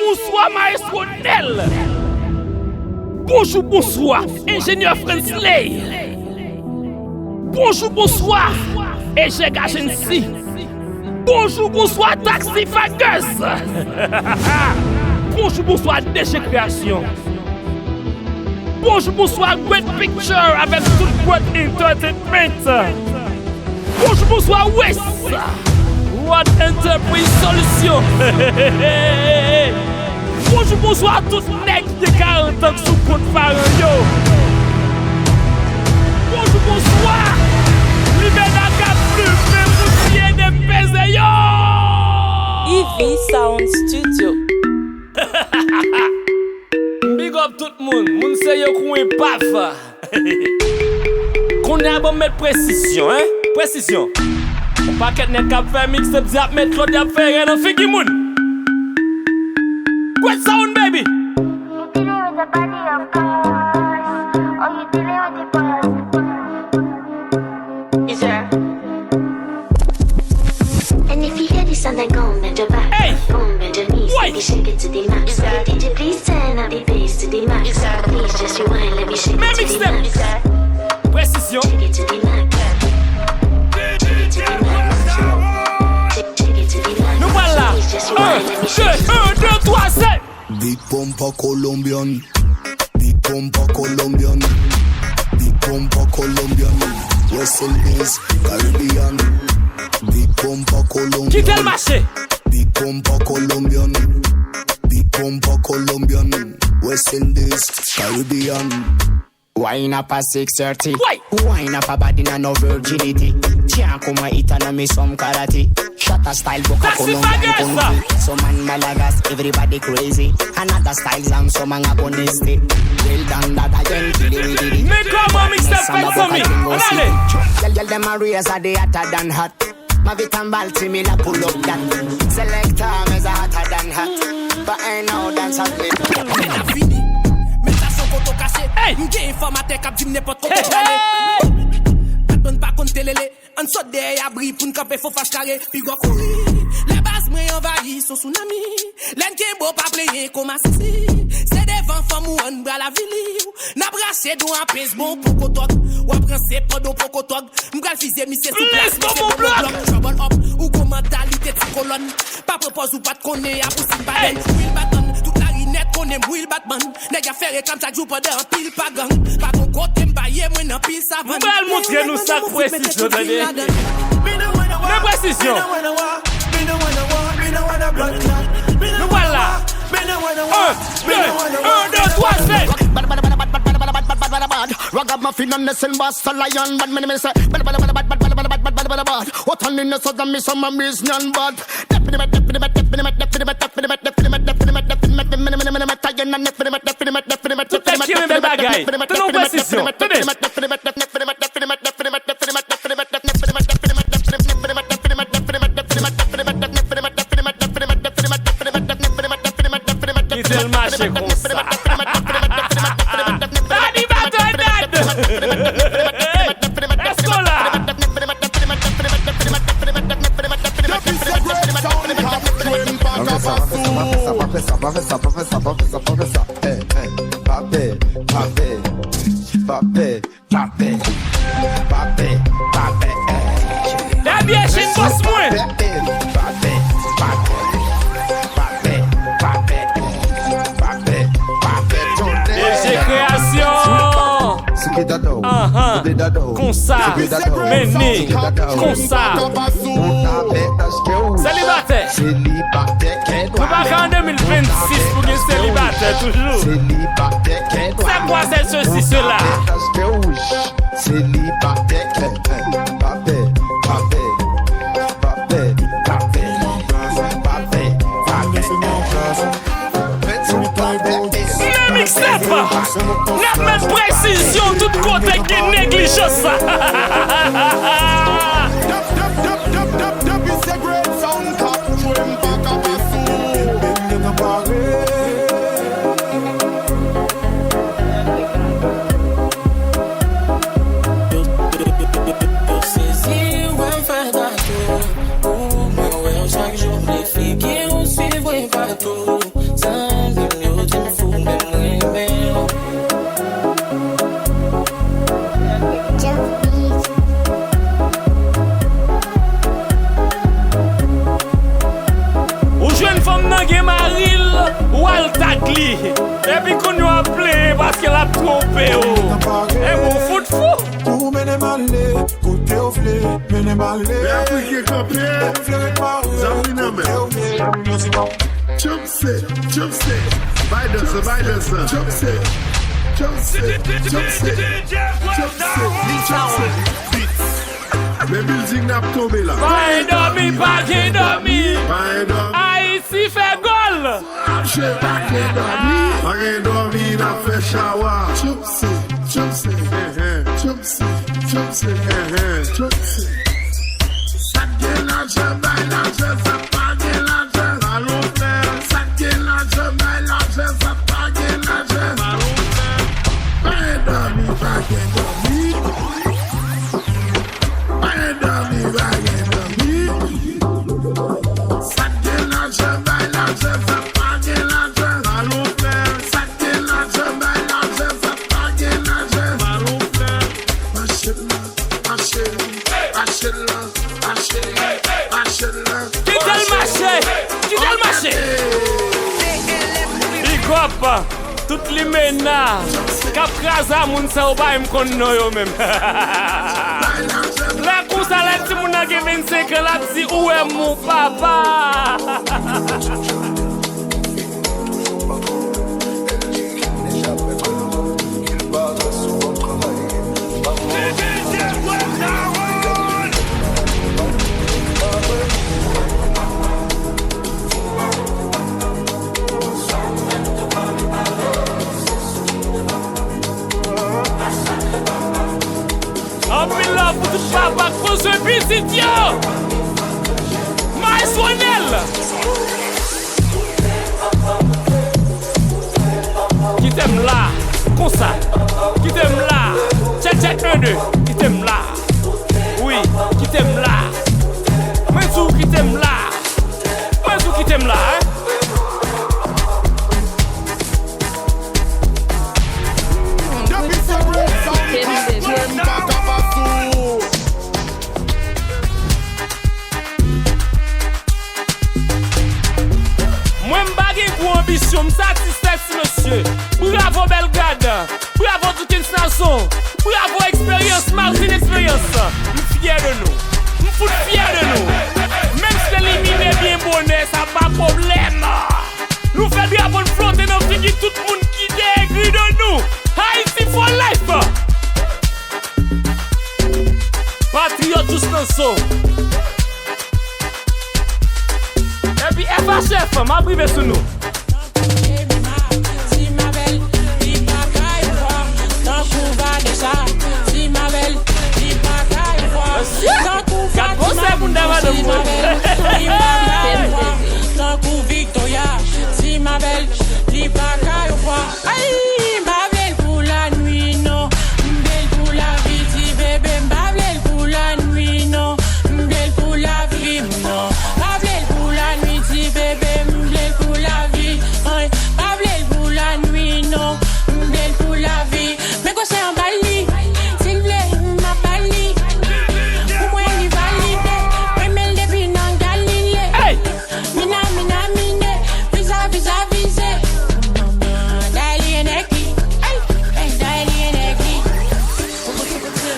bonsoir, maestro Nel. Bonjour, bonsoir, ingénieur Fransley. Bonjour, bonsoir, Ejeg Agency. Bonjour, bonsoir, Taxi Fagus. Bonjour, bonsoir, DG Création. Bonjour, bonsoir, Great Picture avec tout Great Entertainment. Bonjour, bonsoir, West. What Enterprise Solution. Bonjour, bonsoir, tous nègres de 40 ans sous compte Pharaon. Bonjour, bonsoir, Libéna Caplu, même de Pézé. EV Sound Studio. Big up tout le monde, moun se yo kouen paf. Qu'on a bon mettre précision, hein? Précision. On paquet net cap faire mix up zap mettre l'autre y'a fait rien dans figi moun. Great sound baby. You dealing with the body of course, or you dealing with the boys? Is there? And if you hear this sound, then go and bend your back. Hey! Go and bend your knees, let me shake it to the max. Is there? Did you please turn up the bass to the max? Is there? Please just rewind, let me shake it to the max. Is there? Précision. Shake it to the max. Nous voilà. 1, 2, 3, 7. Big Pumper Colombian. Big Pumper Colombian. Big Pumper Colombian. West Indies, Caribbean. Big Pumper Colombian. Quittez le marché. Big Pumper Colombian. Big Pumper Colombian. West Indies, Caribbean. Wine up at 6:30. Why? Wine up a body na no virginity. Can't come and eat and me some karate. Shut a style book a Taxi Colombian Fagus. country. Some man Malagas, everybody crazy. Another styles and some man up on this day. Well done that again, kiddy. Mais comment mixtape fait for me? Allez. Tell them a raise a day hotter than hot. Mavit and Baltimore pull up that. Selector is a hotter than hot. But I know dance a bit. Hey! M'gay informateur cap dit n'importe quoi chané. Patron pas compter lélé. En saute derrière abri pour n'camper faut face carré. Puis go courir. Les bases m'y envahi son tsunami. L'en qui beau pas player comme assis. C'est devant femme ou on bras la ville. N'a brassé do en pèse bon pour kotok. Ou après c'est pas do pour kotok. M'gal fisé mi c'est sous place. Trouble up ou comme mentalité de colonne. Pas propose ou pas de connaît à pousser baden. Will baton toute la rinette connaît Will Batman. Nèg a faire comme ça joue pas dans pile pas gang. Pas ton côté m'bailler moi dans pile savane. M'bal montrer nous ça précision d'aller. Mais précision. Nous voilà. 1, 2, 3, 7. Ragamuffin and the silver star lion. Bad me say bad. What on in the southern me some amazing bad. Quittez le marché comme ça. Daddy Battle. Est-ce qu'on l'a? La bière chez une bosse moins. DG Création. Consa. Meni. Consa. Célibataire. Nous pas en 2026 pour les célibataires toujours. C'est quoi c'est ceci, cela? Le mixtape, n'a même précision, tout côté qui néglige ça. li. Et puis qu'on nous appelé parce qu'elle a trompé. Et mon foot fou. Ou mene malé, côté au flé, mene malé. Et après qui est copié, ça finit même. Jump set. Vidas. Jump set. Le building n'a pas tombé là. Pas dormi. Haïti fait goal. Pas dormi, n'a fait shower. Jump set. Ça get l'argent, ça pas get l'argent. Allons faire. Ça get l'argent, ça pas get l'argent. Allons faire. Pas dormi. Ça get l'argent, ça pas get l'argent. Allons faire. Ça get l'argent, ça pas get l'argent. Allons faire. Achète-la. Quitte le marché. Big up. Toutes les ménages. Cap Kraza, moun sa ou ba im kon no yo même. La kousa la ti moun a ge 25 ans la ti où est mon papa. Pour tout papa, pour ce visite, yo! Maïs Wanel! Qui t'aime là? Comme ça? Qui t'aime là? Check, 1, 2. Qui t'aime là? Oui, qui t'aime là? Mensou qui t'aime là? Mensou qui t'aime là, hein? Ambition, satisfait, monsieur. Bravo, Belgrade. Bravo, toute nation. Bravo, expérience, Martin, expérience. Je suis fier de nous. Je suis fier de nous. Même si l'éliminer bien bonnet, ça pas de problème. Nous faisons bien bonne flotte et nous faisons tout le monde qui dégage de nous. Haïti for life. Patriote, tous nation. Et puis, FHF, m'a privé sur nous. Quatre conseils pour d'avoir de vous. Tant qu'on Victoria, si ma belle, li pas qu'à voir. Aïe, ma belle pour la nuit, non. Belle pour la vie, si bébé, ma belle pour la nuit, non. Belle pour la vie, non. Ma belle pour la nuit, si bébé, belle pour la vie. Ma belle pour la nuit, non. Belle pour la vie. Mais quoi c'est en Bali? S'il vous plaît, ma Bali. Pour moi, il valide. Mais mel depuis non Galilée. Hey! Mina, visa. Dali eneki. Hey, dali eneki.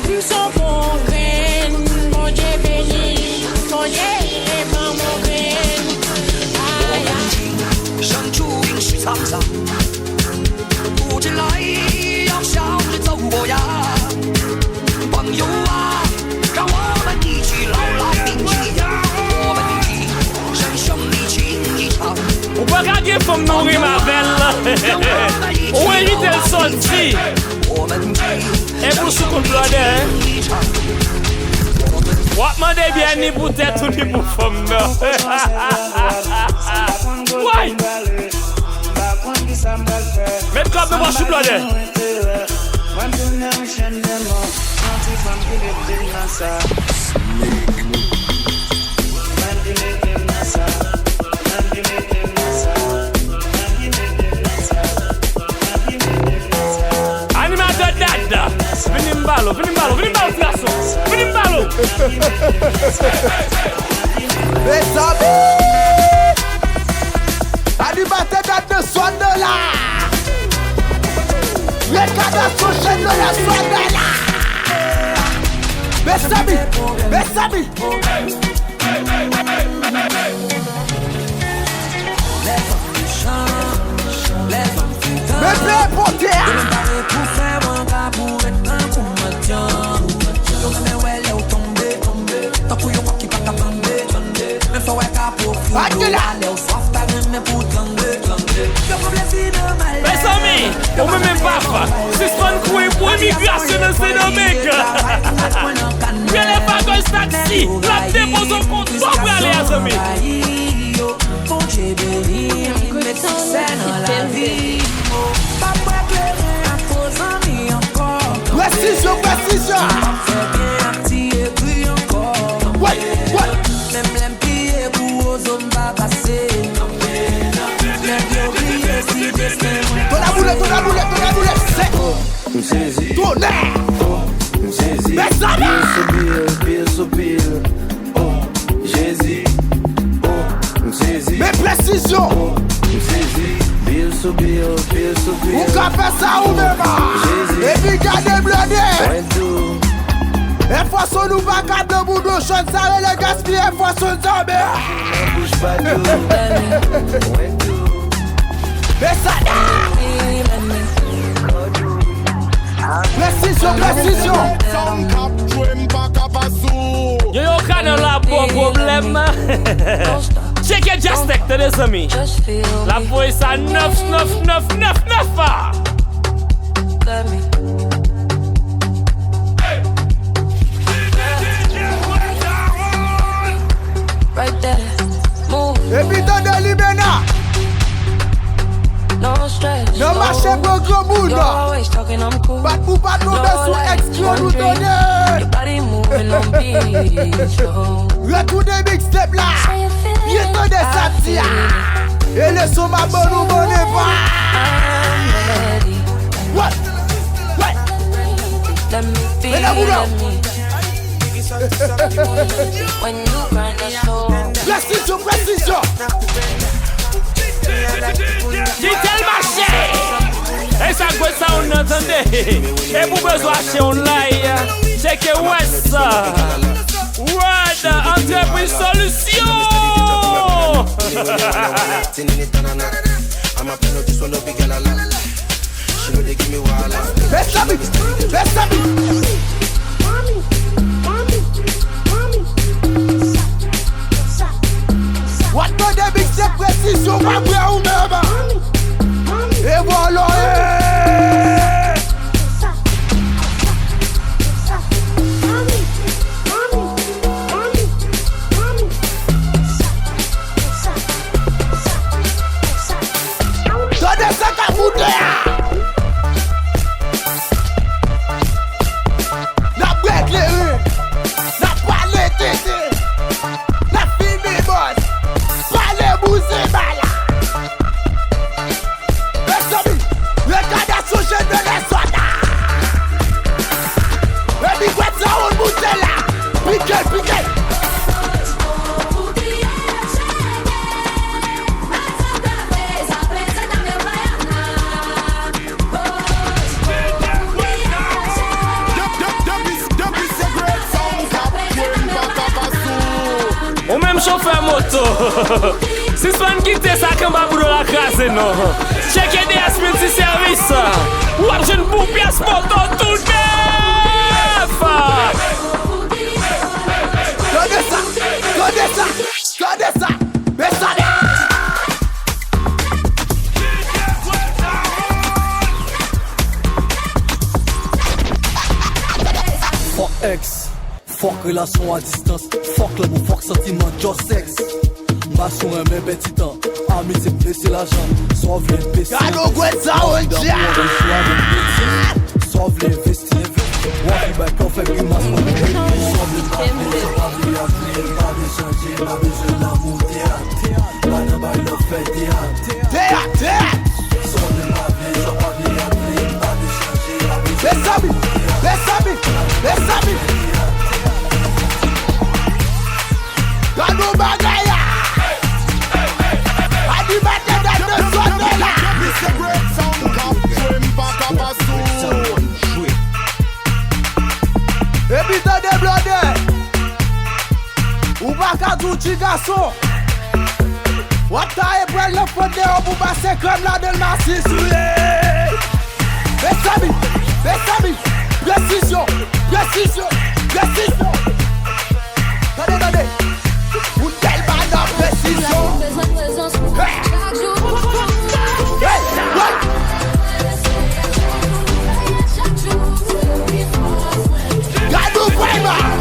Nous sommes mon reine, mon Dieu béni. Mon Dieu est mon reine. Aïe. 身处应许沧桑，不知来要向着走过呀，朋友啊，让我们一起牢牢铭记呀，我们一起人生里情一场。Ou pas gagner comme nous, ma belle. Ou éviter le sorti. Et pour ce qu'on doit dire, what m'a dit bien ni pour tête ou ni pour femme, non? Why? Mettre comme nous, moi, je suis blodé. Animateur dada. Vini mbalo, garçon. Vini mbalo. Les amis, animateur dada, soin de là. Bessabi. Mais plein pour terre. Mes amis, on me met pas. C'est ce qu'on croit pour l'immigration dans ces domaines. Je n'ai pas de taxi. La dépose au compte. Pas pour aller à Zami. Précision. Ouais. Ton la boulette. C'est tonnerre. Mais ça va. Pile. Oh, Jésus. Mais précision. Ou qu'a fait ça ou même. Et puis gardez blindé. Et façon nous pas cap de bout de chante ça et le gaspiller façon zombie. Mais ça Précision. Yo canal la bon problème. Check it just take to this me. La voice à 9. Right there, move. Et puis dans de Libena. No stress. No marché pour gros bout. Pas pour pas tomber sous exclu nous donner. Retour des mixtapes là. Bientôt des samedis. Et le son ma bonne ou bonne pas. What? Let me feel when you grind it so. Précision. Dit-elle marché. Et ça quoi ça on entendait. Et pour besoin acheter online. Check it West. Word entreprise solution. Bessabi. What do they big step précision pas vrai ou même. Et voilà. Donnez ça qu'à foutre. La break les rues. La parler tété. La filmer boss. Parler bouser bala. Bessabi. Regardation jeune de la soda. Et puis quoi ça on bouge là. Piquel. Ou même chauffeur moto. Si soin quitter ça comme pas pour la case non. Check DS multi-service. Ou une boucle pièce moto tout neuf. Donnez ça. Bessabi. Fuck ex, fuck relation à distance, fuck l'amour, fuck sentiment, just sex. Ma sur un même petit temps, amitié blessé l'argent, sauve les PC. Cano Guetza on dia. Sauve les vestis, walkie back on fait grimace pour les baby. Sauve les papiers, pas de changer, pas besoin d'amour, théâtre. Pas de bail, le fait théâtre. Sauve les papiers, pas de changer, pas besoin. Bessabi. Cano bagaya. Adi bate da de sonne là. Et puis t'as des blindés. petit garçon. Wata et brel le fondé au bout bassin comme la de Marcis. Bessabi, précision. Attendez. Ou tel bain de précision. Gadou vraiment.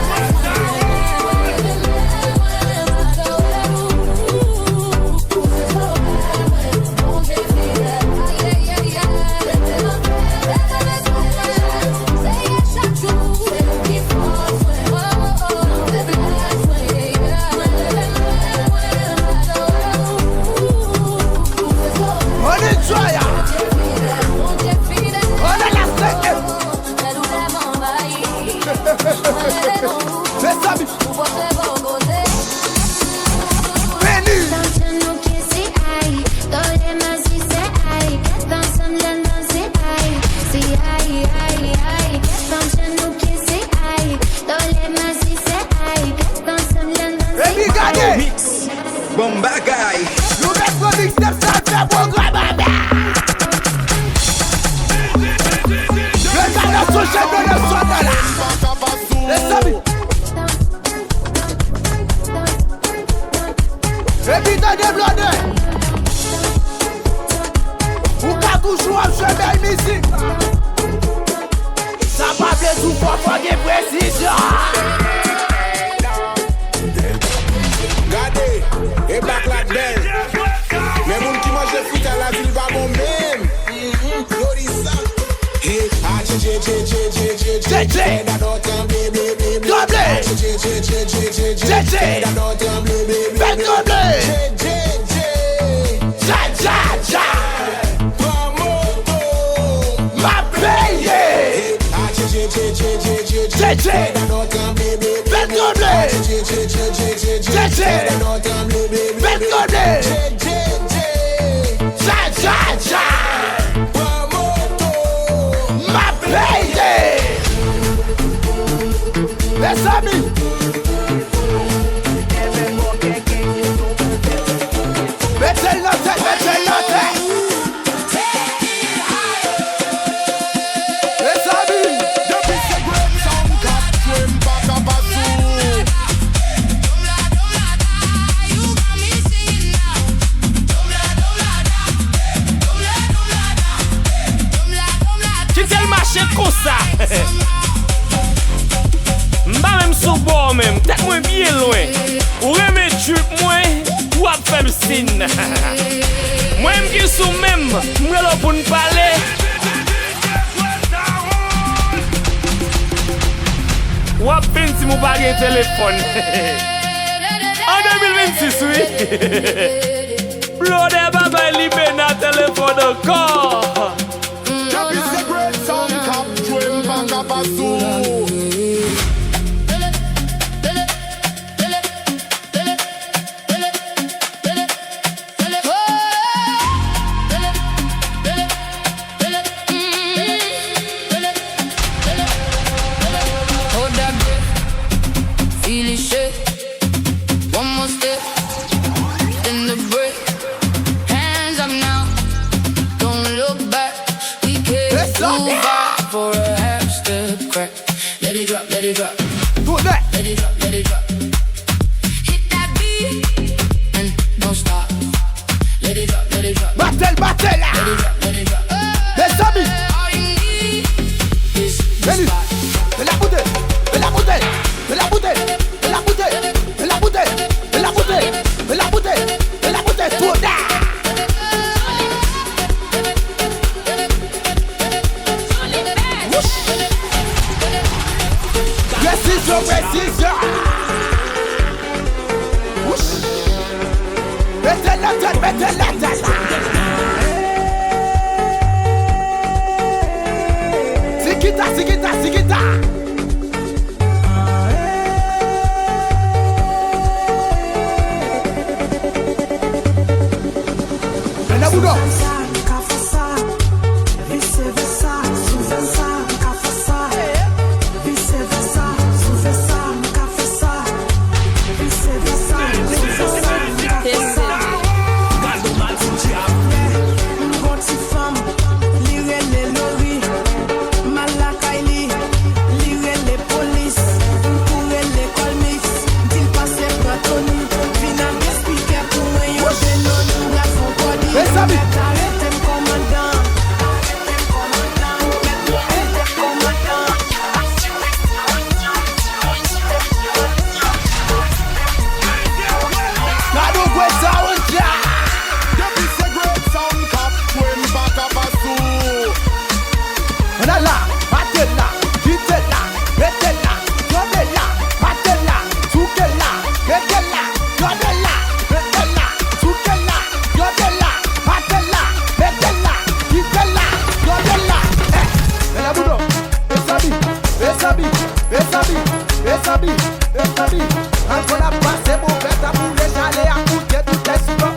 Encore la passe, mon père, t'as boulé, j'allais à couper tout l'espoir.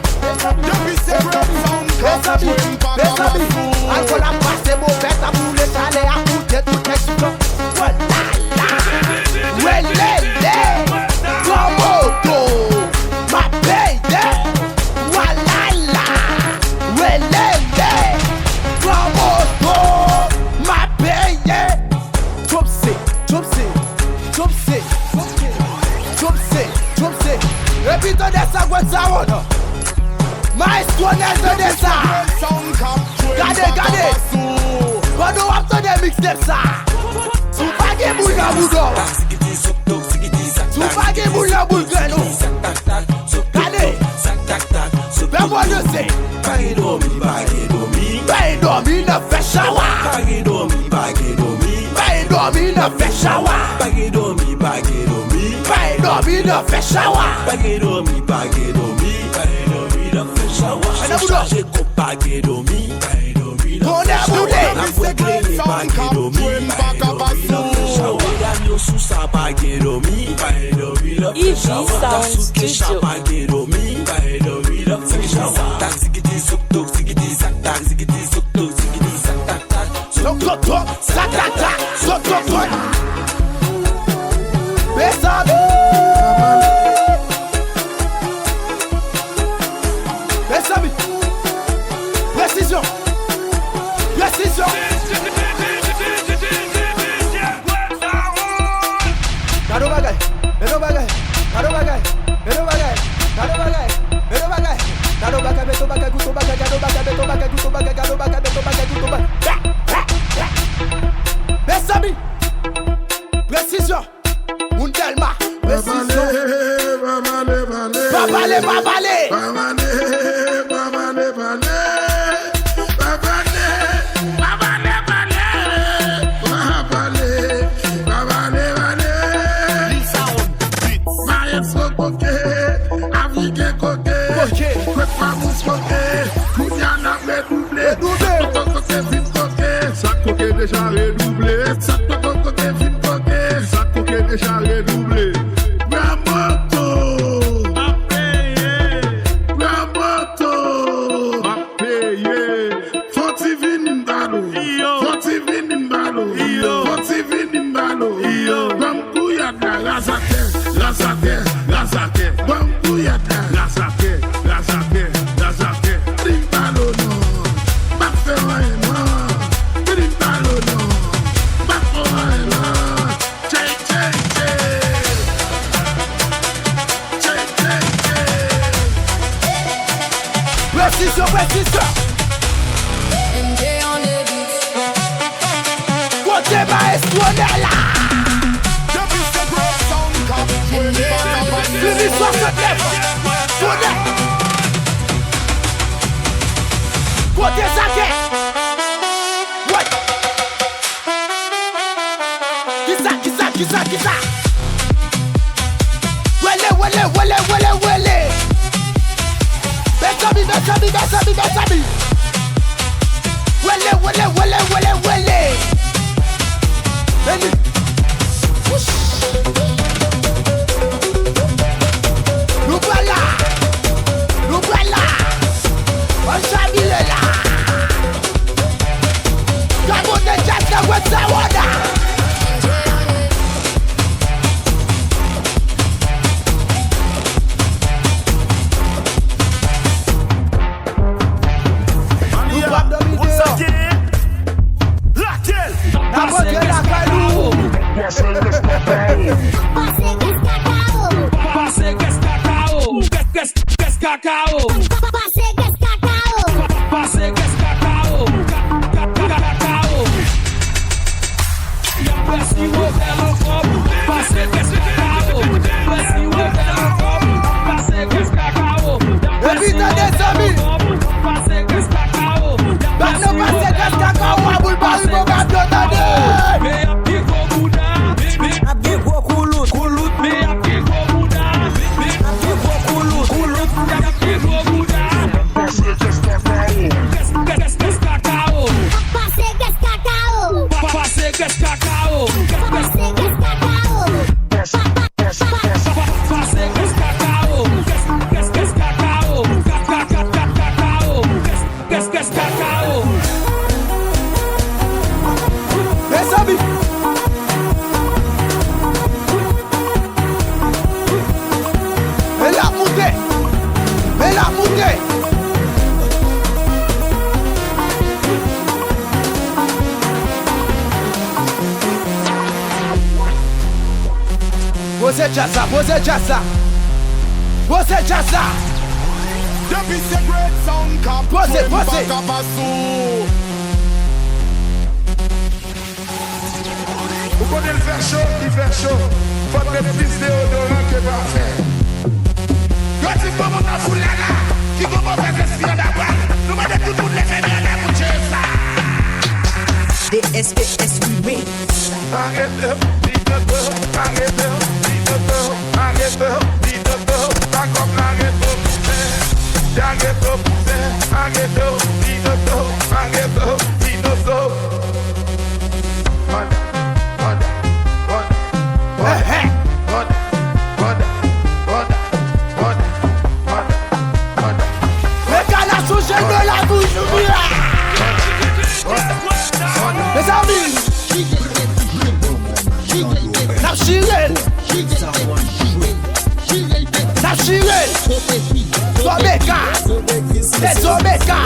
Depuis c'est Red Sound Cap, encore la passe, mon père, t'as boulé, j'allais à couper tout l'espoir. Ma baby, walala, welele, promoto, ma baby. Chopsy. Et puis t'en descends, quoi ça on a? Maestro Nel de descend. Gardez. Quand on a ton des mixtapes ça. Sous pas de boule dans boudon. Sous pas de boule dans boule de nous. Gardez. Fais-moi de c'est. Baguedomi ne fait chawa. Baguedomi ne fait chawa. Baguedomi ne fait chawa. Chargé comme Baguedomi. On est boulé. Easy Sound Studio. Précision. Précision. Mundelma. Précision. Babale. Déjà redoublé, ça côté film côté, ça côté déjà redoublé. Ramoto, m'a payé. Faut-il venir m'balo, Bambouillada, lazake, Bambouillada, lazake, Dimbalo non, m'a fait non. Précision. Côté maestro Nella. Fini 69. Côté Zake. Ouais. Qui ça? Wele. Besabi. Wele. Veni. Nous voilà. On s'habille là. Comme on est déjà dans votre sawana. jazza, pose jazza. Pose jazza. Depuis ces great sound cap, pose. Vous connaissez le faire chaud, il fait chaud. Faut mettre plus déodorant que parfait. Quand tu peux monter en foule là, qui commence à respirer d'abord, nous mettons tout le monde les faire bien la bouche ça. DSPS oui. Arrête, pas comme mes amis, Nachirel, Zomeka, c'est Zomeka.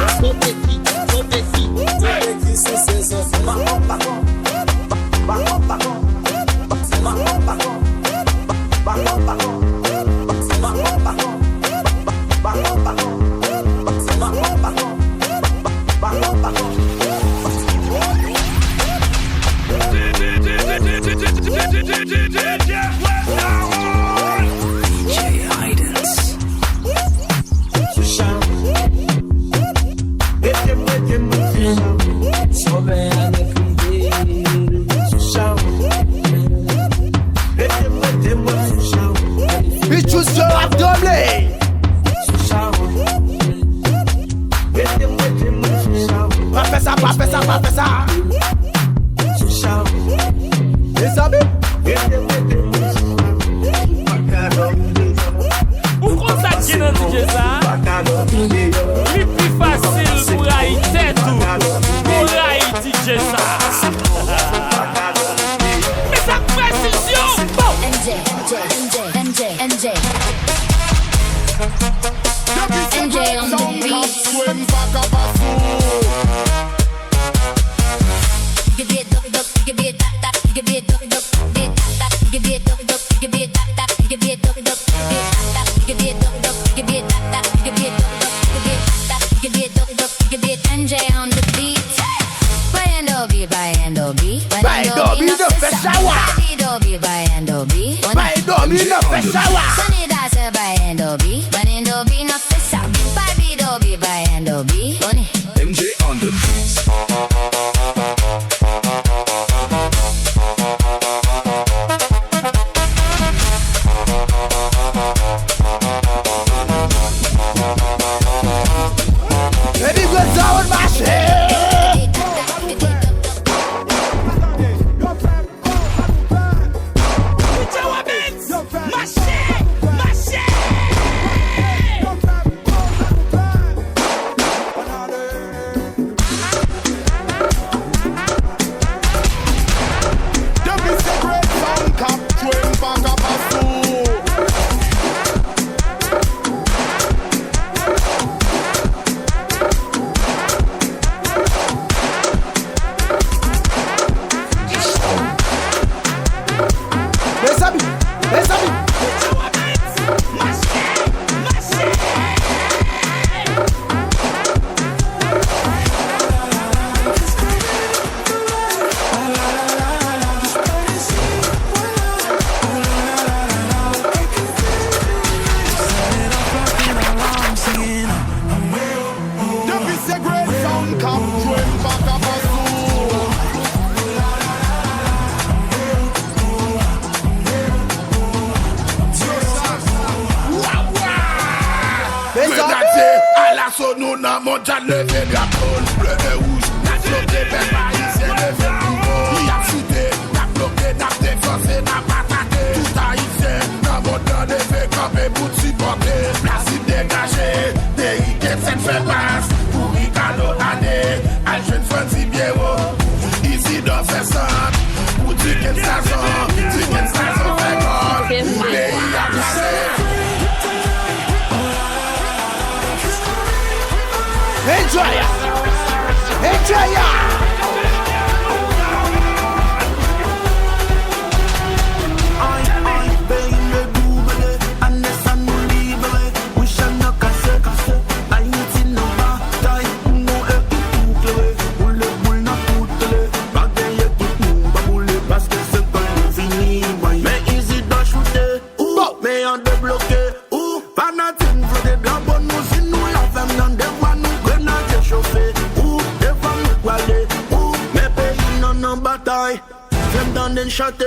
nan débloqué. Ou, fanatique, faut des blancs bonnes nous, si nous la femme dans des voies, nous grenades chauffées. Ou, des femmes nous poilées. Ou, mes pays non en bataille, femme dans des châtés.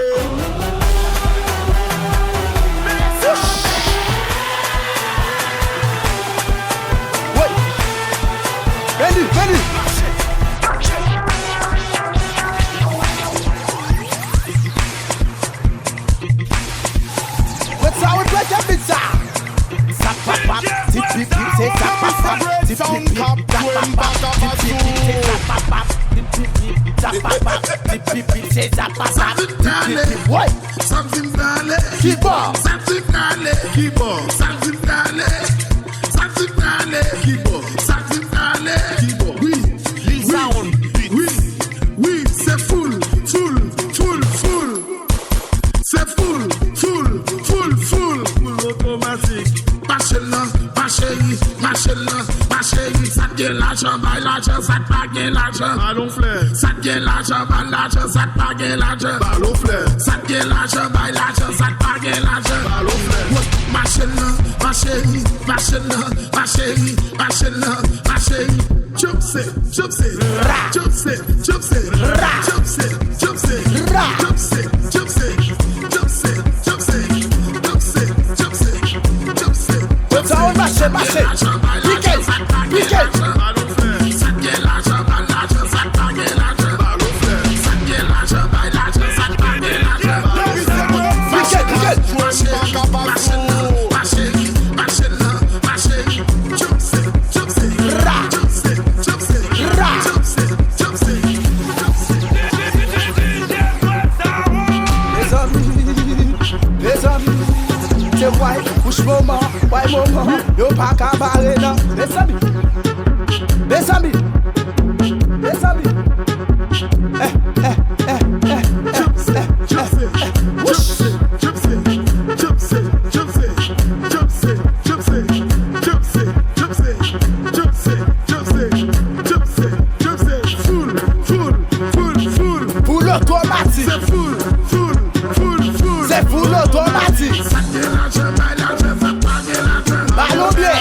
Veni. What's how we play the pizza? Zapapap, tip-tip-tip, say zapapap, tip-tip-tip, zapapap, tip-tip-tip, say zapapap, tip-tip-tip, what? Something dale, Keyboard. something dale, keyboard, something dale, something dale, keyboard, something dale, keyboard. Oui, c'est full. C'est full automatique. Ma chérie, ça te gagne l'argent, baille l'argent, ça te pas gagne l'argent. Ballon fleur. Ça te gagne l'argent, baille l'argent, ça te pas gagne l'argent. Ballon fleur. Ça te gagne l'argent, baille l'argent, ça te pas gagne l'argent. Ballon fleur. Ma chérie. Chopsé. Marché. Piquet. Les amis, c'est why, push moment, why moment, yo pas qu'à barrer là. Les amis. Full automatique. C'est full automatique. Ballon bien.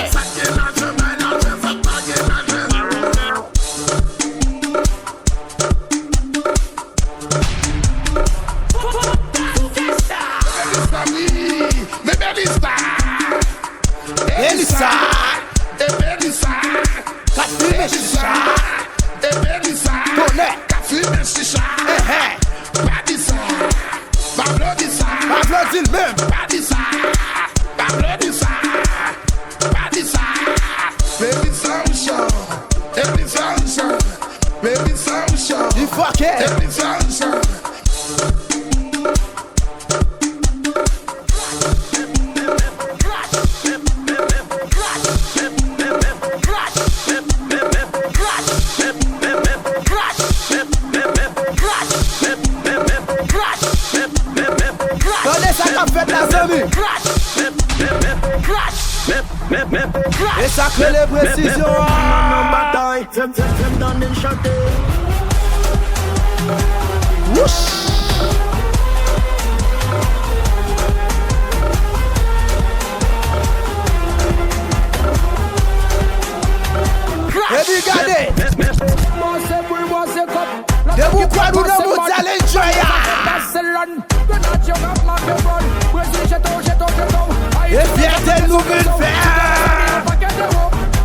Et ça crée les précisions. Bataille, femme dans les châtés. Et regardez. De vous quoi nous ne vous allez enjoy. Et fierté nouvelle faire.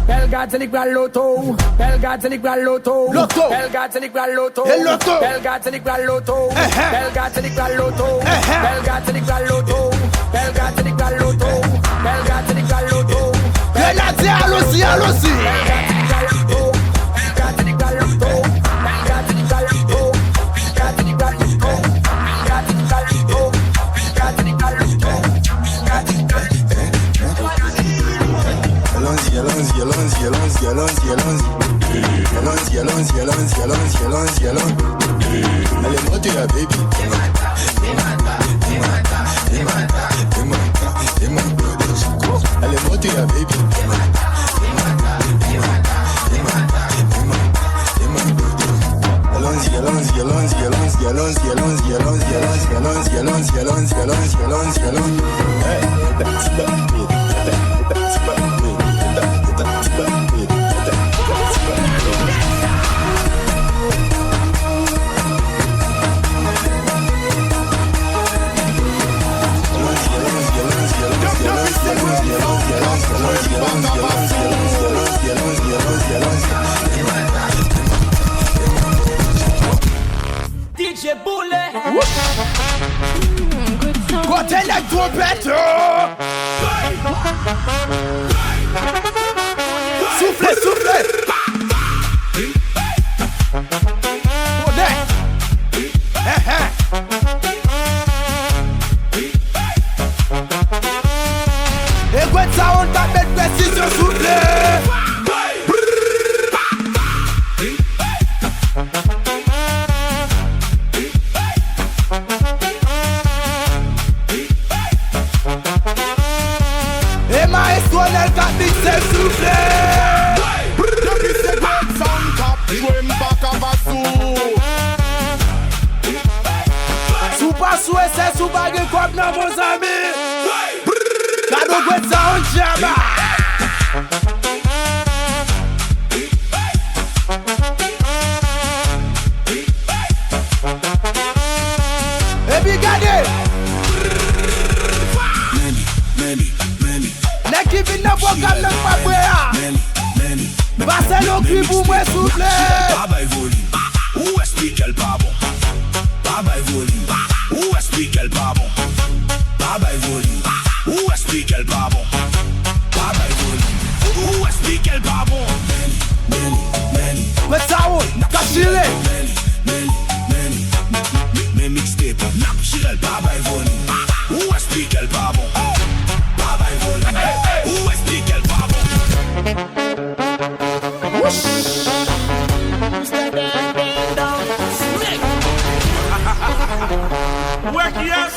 Belgrade Célébrale Loto. Belgrade Célébrale Loto. Belgrade Célébrale Loto. Belgrade Célébrale Loto. Belgrade Célébrale Loto. Belgrade Célébrale Loto. Belgrade Célébrale Loto. Belgrade Célébrale Loto. Grenadier, allons-y. Belgrade Célébrale Loto. Belgrade Célébrale Loto. Belgrade Célébrale Loto. Belgrade Célébrale Loto. Belgrade Célébrale Loto. Belgrade Célébrale Loto. Allez, montez la baby. Allez, montez la baby. Allons-y. DJ Boulet. Go tell them trompette. Soufflez, soufflez. Et quoi ça on t'a mettre précision soufflez. Et maestro nel cap mixé soufflé. Depuis c'est great sound cap, jouer m'baka basou. Sou pas sou c'est sou bagay comme nan mon ami. Kado great sound jamba. Et puis gardez. Nè ki vin nan vokal nan pa brea. Basel au cri pour moi souffler. Baba volume, ou explique elle pas bon. Baba volume, ou explique elle pas bon. Baba volume, ou explique elle pas bon. Baba volume, ou explique elle pas bon. Mais ça roule, capturé. Mais mixtape, n'a tiré le baba volume, ou explique elle pas bon. Baba volume, ou explique elle pas bon. Work yes.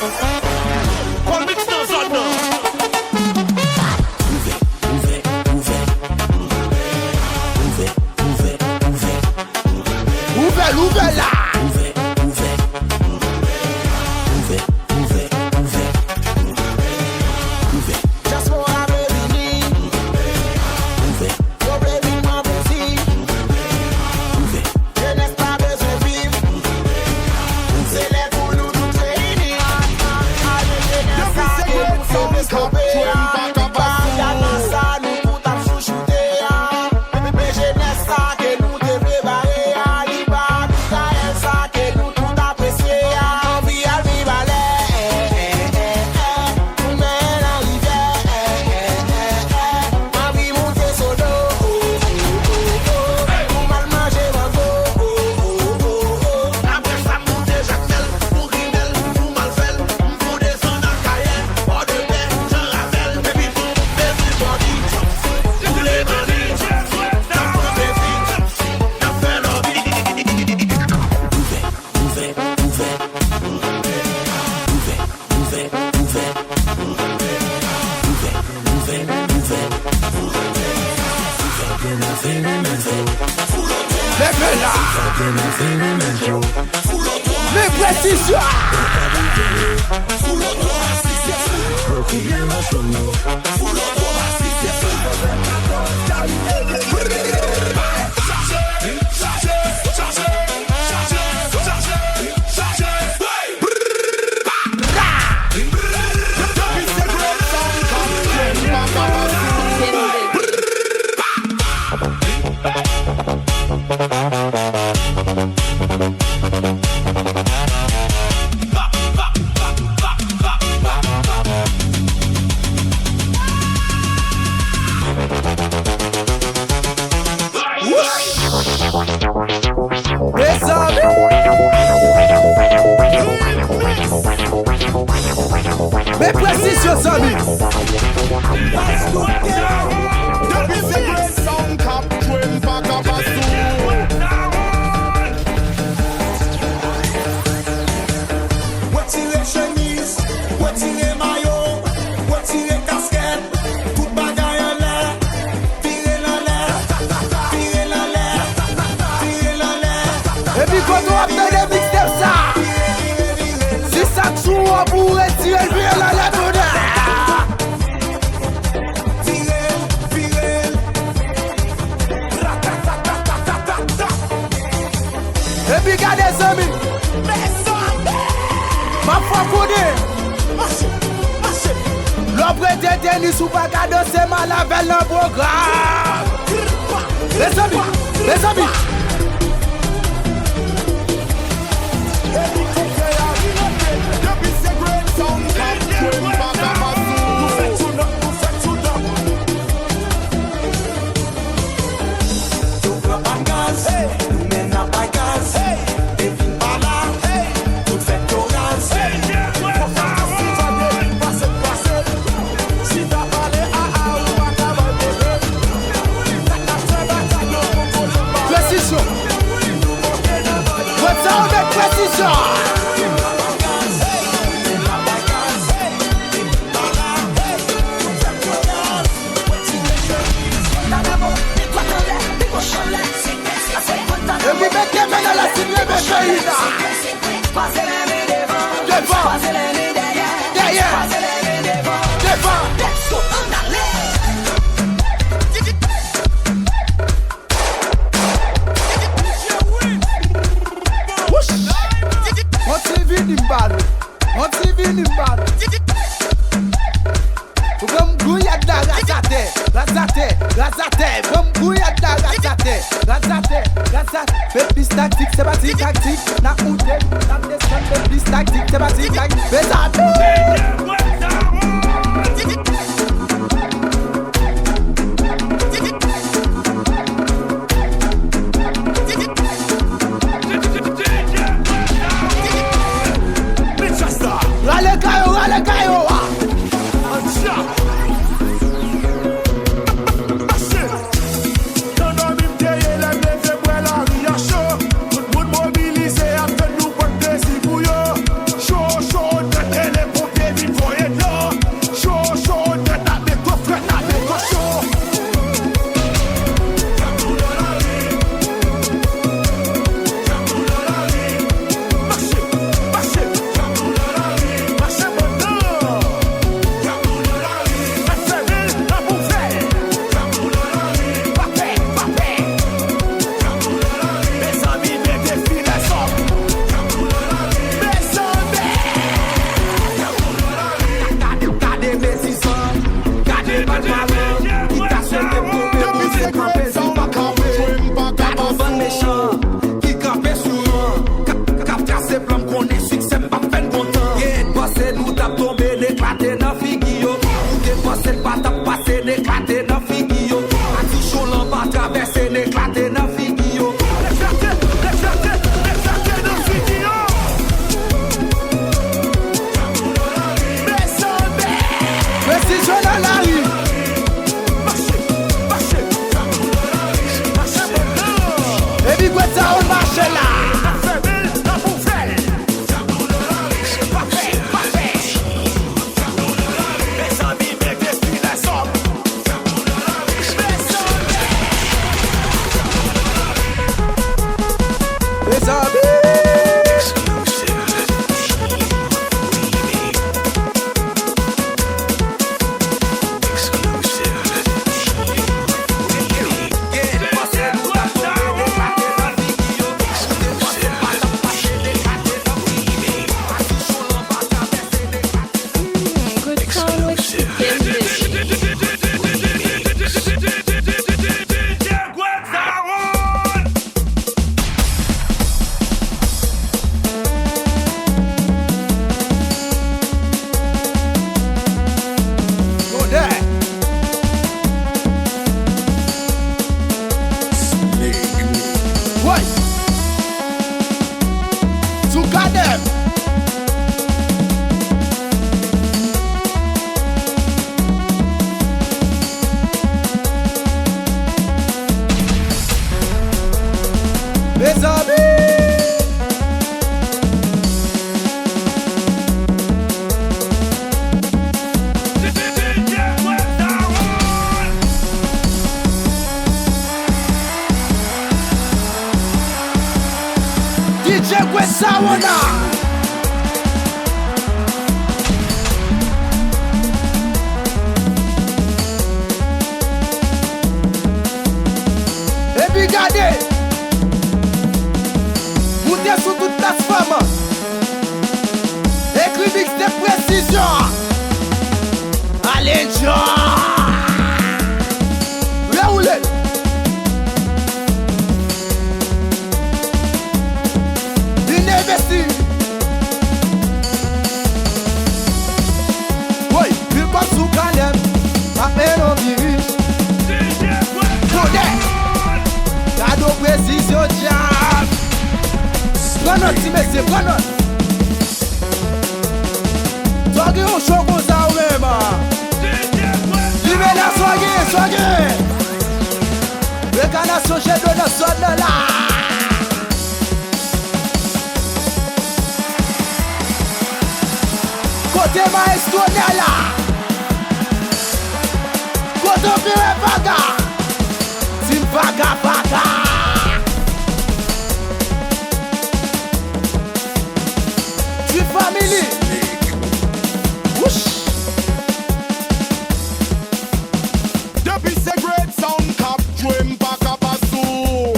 Call mix dans zone. Ouvert là. Just for a baby need. Your baby m'a boussi. Je n'ai pas besoin de vivre. C'est les pour nous tous réunis. Depuis c'est great sound cap, jouer m'baka basou. Mais précision. Mais précision, Samy. Depuis c'est great sound cap, jouer m'baka basou. Wetire chemise, wetire maillot, wetire casquette, tout bagay en l'air, tire la l'air, tire la l'air, tire la l'air. Et puis quand on a fait des mixtapes ça, si ça joue on pourrait tirer le la lettre. amis. Ma foi connaît. L'ombre de Denis ou pas cadeau, c'est mal avec le programme. Les amis, les amis. Regardez, vous êtes sous toute plateforme. Écrit mix de précision. Allez, John. Roulez. Investi. Oui, il passe sous canem. Appelle au virus. Cadeau précision jam. Prends notre team, c'est prends notre. Soigné au show comme ça ou même. Libé la soigné. Le canard j'ai de la sonne là. Côté maestro Nella. Côté Pire Vaga. Team Vaga. Tu family. Whoosh. Depuis ces great sound cap, dream back up a zoo.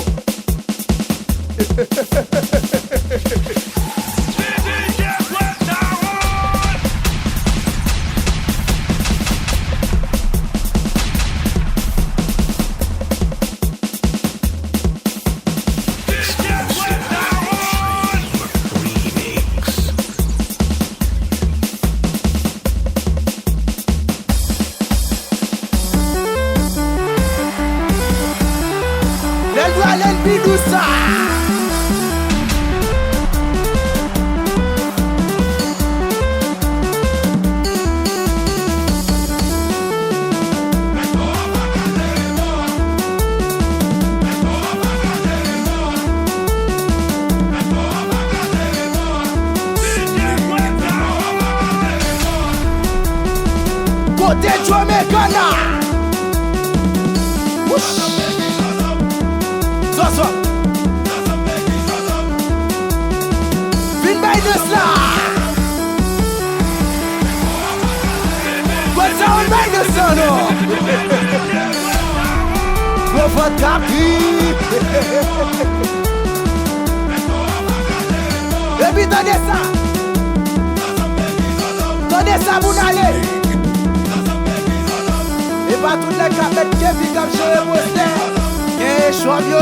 Côté Jamaica. So. Vin by the slide. What's on by the sun? Go for copy. Baby, tenez ça, vous allez. Et pas toutes les capettes qui vivent comme je le postais. Et choix bio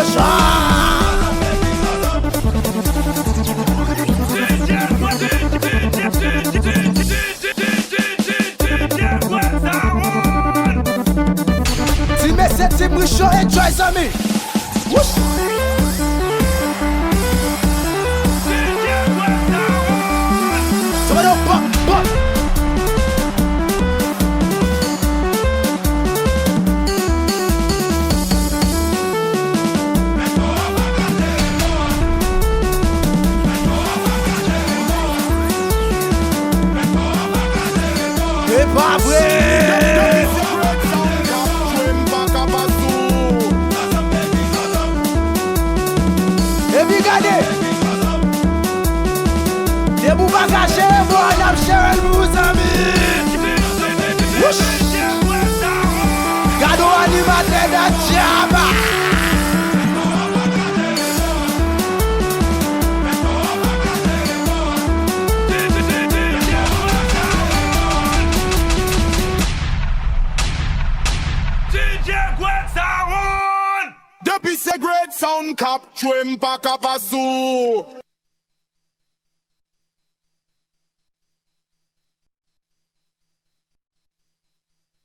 si mes sept team richo enjoy zami. Whoosh. Pop. C'est pas vrai. Et puis regardez. Et vous bagagez, vous allez chérir vos amis. Gado animateur de Java. Depuis ces great sound cap, dream back up a zoo.